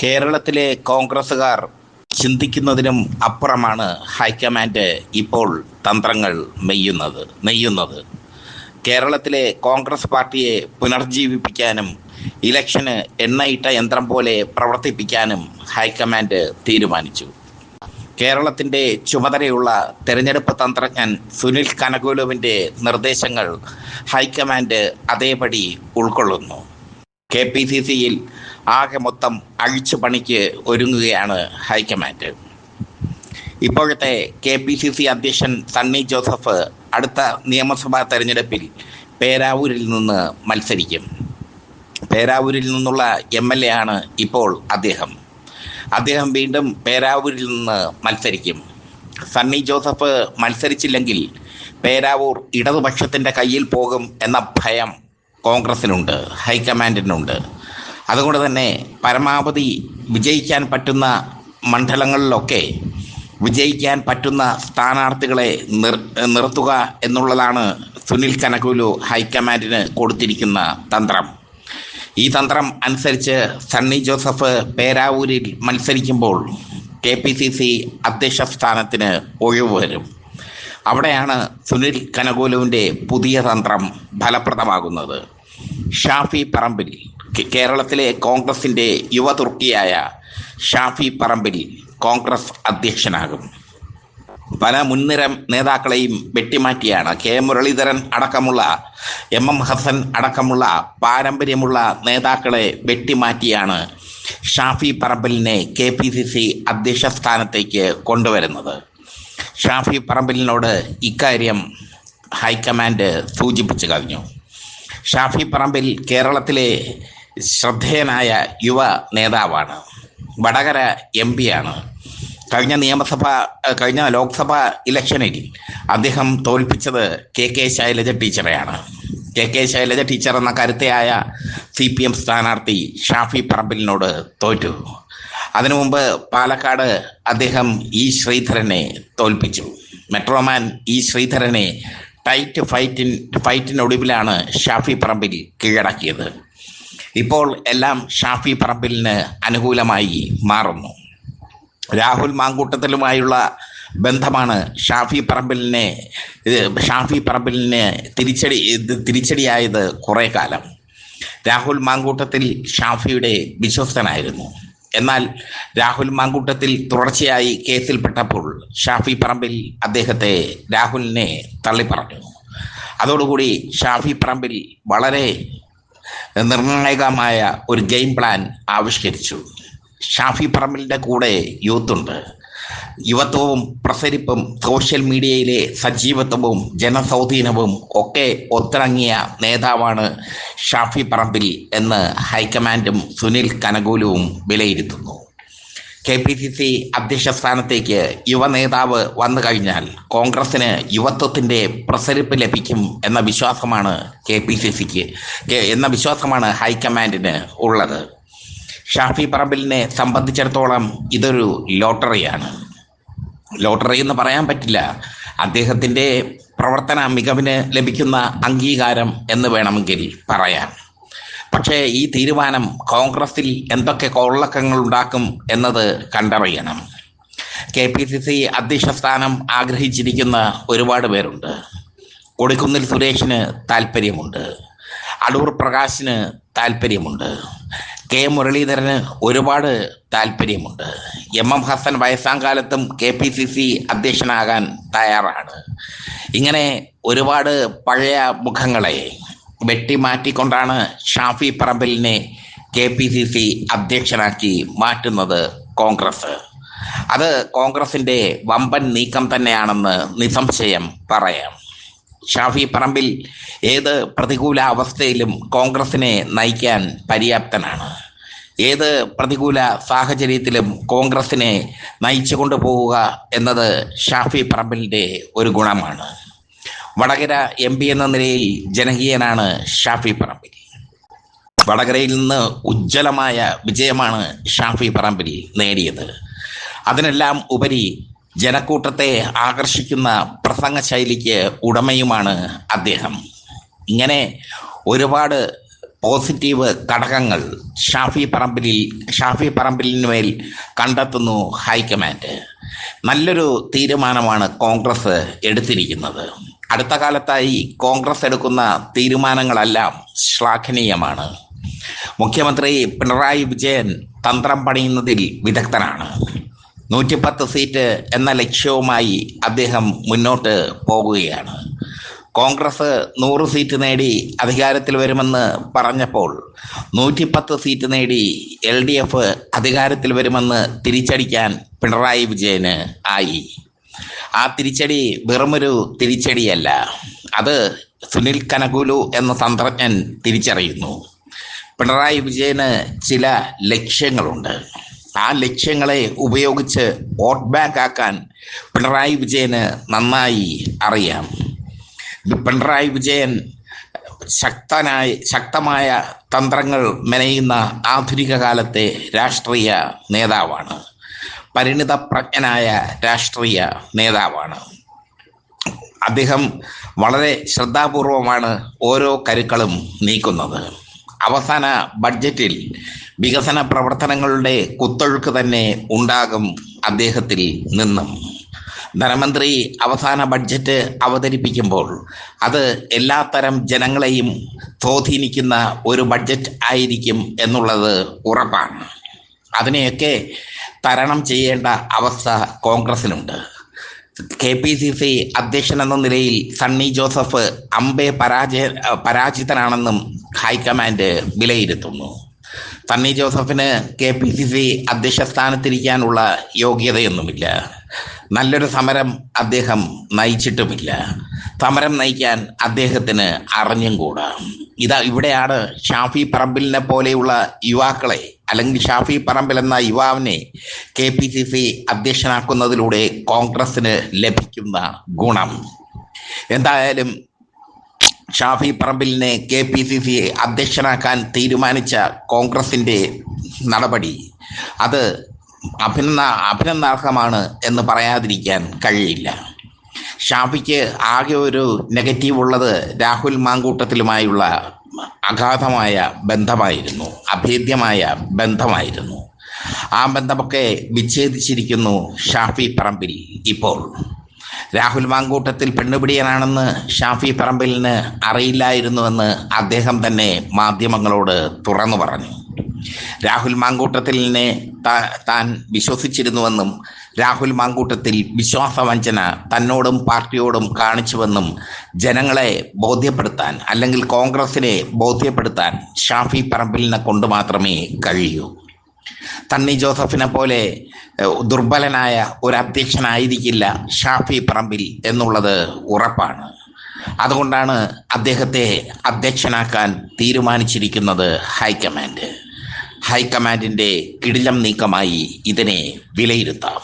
കേരളത്തിലെ കോൺഗ്രസുകാർ ചിന്തിക്കുന്നതിനും അപ്പുറമാണ് ഹൈക്കമാൻഡ് ഇപ്പോൾ തന്ത്രങ്ങൾ നെയ്യുന്നത്. കേരളത്തിലെ കോൺഗ്രസ് പാർട്ടിയെ പുനർജീവിപ്പിക്കാനും ഇലക്ഷന് എണ്ണയിട്ട യന്ത്രം പോലെ പ്രവർത്തിപ്പിക്കാനും ഹൈക്കമാൻഡ് തീരുമാനിച്ചു. കേരളത്തിൻ്റെ ചുമതലയുള്ള തെരഞ്ഞെടുപ്പ് തന്ത്രജ്ഞൻ സുനിൽ കനകോലുവിൻ്റെ നിർദ്ദേശങ്ങൾ ഹൈക്കമാൻഡ് അതേപടി ഉൾക്കൊള്ളുന്നു. KPCCയിൽ ആകെ മൊത്തം അഴിച്ചുപണിക്ക് ഒരുങ്ങുകയാണ് ഹൈക്കമാൻഡ്. ഇപ്പോഴത്തെ KPCC അധ്യക്ഷൻ സണ്ണി ജോസഫ് അടുത്ത നിയമസഭാ തെരഞ്ഞെടുപ്പിൽ പേരാവൂരിൽ നിന്ന് മത്സരിക്കും. പേരാവൂരിൽ നിന്നുള്ള MLA ആണ് ഇപ്പോൾ അദ്ദേഹം വീണ്ടും പേരാവൂരിൽ നിന്ന് മത്സരിക്കും. സണ്ണി ജോസഫ് മത്സരിച്ചില്ലെങ്കിൽ പേരാവൂർ ഇടതുപക്ഷത്തിൻ്റെ കയ്യിൽ പോകും എന്ന ഭയം കോൺഗ്രസിനുണ്ട്, ഹൈക്കമാൻഡിനുണ്ട്. അതുകൊണ്ട് തന്നെ പരമാവധി വിജയിക്കാൻ പറ്റുന്ന മണ്ഡലങ്ങളിലൊക്കെ വിജയിക്കാൻ പറ്റുന്ന സ്ഥാനാർത്ഥികളെ നിർത്തുക എന്നുള്ളതാണ് സുനിൽ കനകോലു ഹൈക്കമാൻഡിന് കൊടുത്തിരിക്കുന്ന തന്ത്രം. ഈ തന്ത്രം അനുസരിച്ച് സണ്ണി ജോസഫ് പേരാവൂരിൽ മത്സരിക്കുമ്പോൾ KPCC അധ്യക്ഷ സ്ഥാനത്തിന് ഒഴിവ് വരും. അവിടെയാണ് സുനിൽ കനകോലുവിൻ്റെ പുതിയ തന്ത്രം ഫലപ്രദമാകുന്നത്. ഷാഫി പറമ്പിൽ, കേരളത്തിലെ കോൺഗ്രസിൻ്റെ യുവതുർക്കിയായ ഷാഫി പറമ്പിൽ കോൺഗ്രസ് അധ്യക്ഷനാകും. പല മുൻനിര നേതാക്കളെയും വെട്ടിമാറ്റിയാണ്, K മുരളീധരൻ അടക്കമുള്ള MM ഹസൻ അടക്കമുള്ള പാരമ്പര്യമുള്ള നേതാക്കളെ വെട്ടിമാറ്റിയാണ് ഷാഫി പറമ്പിലിനെ KPCC അധ്യക്ഷ സ്ഥാനത്തേക്ക് കൊണ്ടുവരുന്നത്. ഷാഫി പറമ്പിലിനോട് ഇക്കാര്യം ഹൈക്കമാൻഡ് സൂചിപ്പിച്ചു കഴിഞ്ഞു. ഷാഫി പറമ്പിൽ കേരളത്തിലെ ശ്രദ്ധേയനായ യുവ നേതാവാണ്, വടകര MP ആണ്. കഴിഞ്ഞ ലോക്സഭാ ഇലക്ഷനിൽ അദ്ദേഹം തോൽപ്പിച്ചത് KK ശൈലജ ടീച്ചറെയാണ്. KK ശൈലജ ടീച്ചർ എന്ന കരുത്തയായ CPM സ്ഥാനാർത്ഥി ഷാഫി പറമ്പിലിനോട് തോറ്റു. അതിനു മുമ്പ് പാലക്കാട് അദ്ദേഹം E ശ്രീധരനെ തോൽപ്പിച്ചു. Metro man E ശ്രീധരനെ tight ഫൈറ്റിനൊടുവിലാണ് Shafi Parambil കീഴടക്കിയത്. ഇപ്പോൾ എല്ലാം ഷാഫി പറമ്പിലിന് അനുകൂലമായി മാറുന്നു. രാഹുൽ മാങ്കൂട്ടത്തിലുമായുള്ള ബന്ധമാണ് ഷാഫി പറമ്പിലിന് തിരിച്ചടിയായത് കുറേ കാലം. രാഹുൽ മാങ്കൂട്ടത്തിൽ ഷാഫിയുടെ വിശ്വസ്തനായിരുന്നു. എന്നാൽ രാഹുൽ മാങ്കൂട്ടത്തിൽ തുടർച്ചയായി കേസിൽപ്പെട്ടപ്പോൾ ഷാഫി പറമ്പിൽ രാഹുലിനെ തള്ളിപ്പറഞ്ഞു. അതോടുകൂടി ഷാഫി പറമ്പിൽ വളരെ നിർണായകമായ ഒരു ഗെയിം പ്ലാൻ ആവിഷ്കരിച്ചു. ഷാഫി പറമ്പിലിൻ്റെ കൂടെ യൂത്തുണ്ട്. യുവത്വവും പ്രസരിപ്പും സോഷ്യൽ മീഡിയയിലെ സജീവത്വവും ജനസൗധീനവും ഒക്കെ ഒത്തിണങ്ങിയ നേതാവാണ് ഷാഫി പറമ്പിൽ എന്ന് ഹൈക്കമാൻഡും സുനിൽ കനകോലുവും വിലയിരുത്തുന്നു. KPCC അധ്യക്ഷ സ്ഥാനത്തേക്ക് യുവ നേതാവ് വന്നു കഴിഞ്ഞാൽ കോൺഗ്രസിന് യുവത്വത്തിൻ്റെ പ്രസരിപ്പ് ലഭിക്കും എന്ന വിശ്വാസമാണ് ഹൈക്കമാൻഡിന് ഉള്ളത്. ഷാഫി പറമ്പിലിനെ സംബന്ധിച്ചിടത്തോളം ഇതൊരു ലോട്ടറിയാണ്. ലോട്ടറി എന്ന് പറയാൻ പറ്റില്ല, അദ്ദേഹത്തിൻ്റെ പ്രവർത്തന മികവിന് ലഭിക്കുന്ന അംഗീകാരം എന്ന് വേണമെങ്കിൽ പറയാം. പക്ഷേ ഈ തീരുമാനം കോൺഗ്രസിൽ എന്തൊക്കെ കൊള്ളക്കങ്ങൾ ഉണ്ടാക്കും എന്നത് കണ്ടറിയണം. KPCC അധ്യക്ഷ സ്ഥാനം ആഗ്രഹിച്ചിരിക്കുന്ന ഒരുപാട് പേരുണ്ട്. കൊടിക്കുന്നിൽ സുരേഷിന് താല്പര്യമുണ്ട്, അടൂർ പ്രകാശിന് താല്പര്യമുണ്ട്, K മുരളീധരന് ഒരുപാട് താല്പര്യമുണ്ട്. MM ഹസൻ വയസ്സാം കാലത്തും KPCC അധ്യക്ഷനാകാൻ തയ്യാറാണ്. ഇങ്ങനെ ഒരുപാട് പഴയ മുഖങ്ങളെ വെട്ടിമാറ്റിക്കൊണ്ടാണ് ഷാഫി പറമ്പിലിനെ KPCC അധ്യക്ഷനാക്കി മാറ്റുന്നത് കോൺഗ്രസ്. അത് കോൺഗ്രസിൻ്റെ വമ്പൻ നീക്കം തന്നെയാണെന്ന് നിസ്സംശയം പറയാം. ഷാഫി പറമ്പിൽ ഏത് പ്രതികൂല അവസ്ഥയിലും കോൺഗ്രസിനെ നയിക്കാൻ പര്യാപ്തനാണ്. ഏത് പ്രതികൂല സാഹചര്യത്തിലും കോൺഗ്രസിനെ നയിച്ചു കൊണ്ടുപോവുക എന്നത് ഷാഫി പറമ്പിലിൻ്റെ ഒരു ഗുണമാണ്. വടകര MP എന്ന നിലയിൽ ജനകീയനാണ് ഷാഫി പറമ്പിൽ. വടകരയിൽ നിന്ന് ഉജ്ജ്വലമായ വിജയമാണ് ഷാഫി പറമ്പിൽ നേടിയത്. അതിനെല്ലാം ഉപരി ജനക്കൂട്ടത്തെ ആകർഷിക്കുന്ന പ്രസംഗ ശൈലിക്ക് ഉടമയുമാണ് അദ്ദേഹം. ഇങ്ങനെ ഒരുപാട് പോസിറ്റീവ് ഘടകങ്ങൾ ഷാഫി പറമ്പിലിന് മേൽ കണ്ടെത്തുന്നു ഹൈക്കമാൻഡ്. നല്ലൊരു തീരുമാനമാണ് കോൺഗ്രസ് എടുത്തിരിക്കുന്നത്. അടുത്ത കാലത്തായി കോൺഗ്രസ് എടുക്കുന്ന തീരുമാനങ്ങളെല്ലാം ശ്ലാഘനീയമാണ്. മുഖ്യമന്ത്രി പിണറായി വിജയൻ തന്ത്രം പണിയുന്നതിൽ വിദഗ്ധനാണ്. 110 സീറ്റ് എന്ന ലക്ഷ്യവുമായി അദ്ദേഹം മുന്നോട്ട് പോകുകയാണ്. കോൺഗ്രസ് 100 സീറ്റ് നേടി അധികാരത്തിൽ വരുമെന്ന് പറഞ്ഞപ്പോൾ 110 സീറ്റ് നേടി LDF അധികാരത്തിൽ വരുമെന്ന് തിരിച്ചടിക്കാൻ പിണറായി വിജയന് ആയി. ആ തിരിച്ചടി വെറുമൊരു തിരിച്ചടിയല്ല, അത് സുനിൽ കനകുലു എന്ന തന്ത്രജ്ഞൻ തിരിച്ചറിയുന്നു. പിണറായി വിജയന് ചില ലക്ഷ്യങ്ങളുണ്ട്. ആ ലക്ഷ്യങ്ങളെ ഉപയോഗിച്ച് വോട്ട് ബാങ്ക് ആക്കാൻ പിണറായി വിജയന് നന്നായി അറിയാം. പിണറായി വിജയൻ ശക്തമായ തന്ത്രങ്ങൾ മെനയുന്ന ആധുനിക കാലത്തെ രാഷ്ട്രീയ നേതാവാണ്. പരിണിതപ്രജ്ഞനായ രാഷ്ട്രീയ നേതാവാണ്. അദ്ദേഹം വളരെ ശ്രദ്ധാപൂർവമാണ് ഓരോ കരുക്കളും നീക്കുന്നത്. അവസാന ബഡ്ജറ്റിൽ വികസന പ്രവർത്തനങ്ങളുടെ കുത്തൊഴുക്ക് തന്നെ ഉണ്ടാകും അദ്ദേഹത്തിൽ നിന്നും. ധനമന്ത്രി അവസാന ബഡ്ജറ്റ് അവതരിപ്പിക്കുമ്പോൾ അത് എല്ലാത്തരം ജനങ്ങളെയും സ്വാധീനിക്കുന്ന ഒരു ബഡ്ജറ്റ് ആയിരിക്കും എന്നുള്ളത് ഉറപ്പാണ്. അതിനെയൊക്കെ തരണം ചെയ്യേണ്ട അവസ്ഥ കോൺഗ്രസിനുണ്ട്. KPCC അധ്യക്ഷൻ എന്ന നിലയിൽ സണ്ണി ജോസഫ് പരാജിതനാണെന്നും ഹൈക്കമാൻഡ് വിലയിരുത്തുന്നു. സണ്ണി ജോസഫിന് KPCC അധ്യക്ഷ സ്ഥാനത്തിരിക്കാനുള്ള യോഗ്യതയൊന്നുമില്ല. നല്ലൊരു സമരം അദ്ദേഹം നയിച്ചിട്ടുമില്ല. സമരം നയിക്കാൻ അദ്ദേഹത്തിന് അറിഞ്ഞും കൂടാ. ഇവിടെയാണ് ഷാഫി പറമ്പിലിനെ പോലെയുള്ള യുവാക്കളെ, അല്ലെങ്കിൽ ഷാഫി പറമ്പിൽ എന്ന യുവാവിനെ KPCC അധ്യക്ഷനാക്കുന്നതിലൂടെ കോൺഗ്രസിന് ലഭിക്കുന്ന ഗുണം. എന്തായാലും ഷാഫി പറമ്പിലിനെ KPCC അധ്യക്ഷനാക്കാൻ തീരുമാനിച്ച കോൺഗ്രസിൻ്റെ നടപടി അത് അഭിനന്ദനാർഹമാണ് എന്ന് പറയാതിരിക്കാൻ കഴിയില്ല. ഷാഫിക്ക് ആകെ ഒരു നെഗറ്റീവ് ഉള്ളത് രാഹുൽ മാങ്കൂട്ടത്തിലുമായുള്ള അഗാധമായ ബന്ധമായിരുന്നു, അഭേദ്യമായ ബന്ധമായിരുന്നു. ആ ബന്ധമൊക്കെ വിച്ഛേദിച്ചിരിക്കുന്നു ഷാഫി പറമ്പിൽ ഇപ്പോൾ. രാഹുൽ മാങ്കൂട്ടത്തിൽ പെണ്ണുപിടിയനാണെന്ന് ഷാഫി പറമ്പിലിന് അറിയില്ലായിരുന്നുവെന്ന് അദ്ദേഹം തന്നെ മാധ്യമങ്ങളോട് തുറന്നു പറഞ്ഞു. രാഹുൽ മാങ്കൂട്ടത്തിലിനെ താൻ വിശ്വസിച്ചിരുന്നുവെന്നും രാഹുൽ മാങ്കൂട്ടത്തിൽ വിശ്വാസവഞ്ചന തന്നോടും പാർട്ടിയോടും കാണിച്ചുവെന്നും ജനങ്ങളെ ബോധ്യപ്പെടുത്താൻ, അല്ലെങ്കിൽ കോൺഗ്രസിനെ ബോധ്യപ്പെടുത്താൻ ഷാഫി പറമ്പിലിനെ കൊണ്ട് മാത്രമേ കഴിയൂ. സണ്ണി ജോസഫിനെ പോലെ ദുർബലനായ ഒരു അധ്യക്ഷനായിരിക്കില്ല ഷാഫി പറമ്പിൽ എന്നുള്ളത് ഉറപ്പാണ്. അതുകൊണ്ടാണ് അദ്ദേഹത്തെ അധ്യക്ഷനാക്കാൻ തീരുമാനിച്ചിരിക്കുന്നത് ഹൈക്കമാൻഡിൻ്റെ കിടിലം നീക്കമായി ഇതിനെ വിലയിരുത്താം.